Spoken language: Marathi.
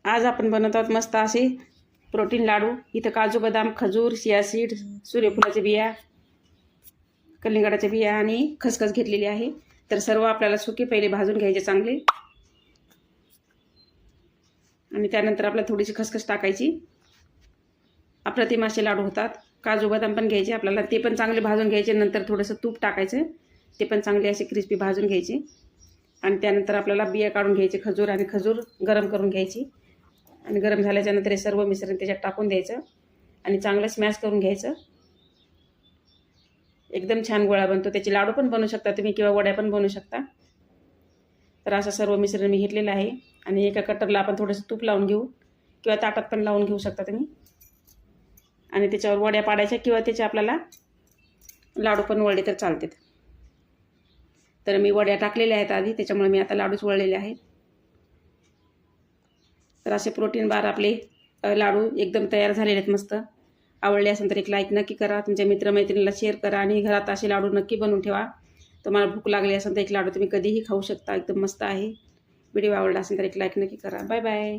आज आपण बनवत आहोत मस्त असे प्रोटीन लाडू। इथं काजू बदाम, खजूर, चिया सीड, सूर्यफुलाच्या बिया, कलिंगडाच्या बिया आणि खसखस घेतलेली आहे। तर सर्व आपल्याला सुके पहिले भाजून घ्यायचे चांगले आणि त्यानंतर आपल्याला थोडीशी खसखस टाकायची। अप्रतिम असे लाडू होतात। काजू बदाम पण घ्यायचे आपल्याला, ते पण चांगले भाजून घ्यायचे। नंतर थोडंसं तूप टाकायचं, ते पण चांगले असे क्रिस्पी भाजून घ्यायचे आणि त्यानंतर आपल्याला बिया काढून घ्यायचे खजूर, आणि खजूर गरम करून घ्यायची आणि गरम झाल्याच्या नंतर हे सर्व मिश्रण त्याच्यात टाकून द्यायचं आणि चांगलं स्मॅश करून घ्यायचं। एकदम छान गोळा बनतो। त्याचे लाडू पण बनवू शकता तुम्ही किंवा वड्या पण बनवू शकता। तर असं सर्व मिश्रण मी घेतलेलं आहे आणि एका कटरला आपण थोडंसं तूप लावून घेऊ किंवा ताटात पण लावून घेऊ शकता तुम्ही आणि त्याच्यावर वड्या पाडायच्या किंवा त्याचे आपल्याला लाडू पण वळले तर चालतात। तर मी वड्या टाकलेल्या आहेत आधी, त्याच्यामुळे मी आता लाडूच वळलेले आहेत। तर असे प्रोटीन बार आपले लाडू एकदम तयार झालेले आहेत। मस्त आवडले असेल तर एक लाईक नक्की करा, तुमच्या मित्रमैत्रिणीला शेअर करा आणि घरात असे लाडू नक्की बनवून ठेवा। तुम्हाला भूक लागली असेल तर एक लाडू तुम्ही कधीही खाऊ शकता, एकदम मस्त आहे। व्हिडिओ आवडला असेल तर एक लाईक नक्की करा। Bye bye.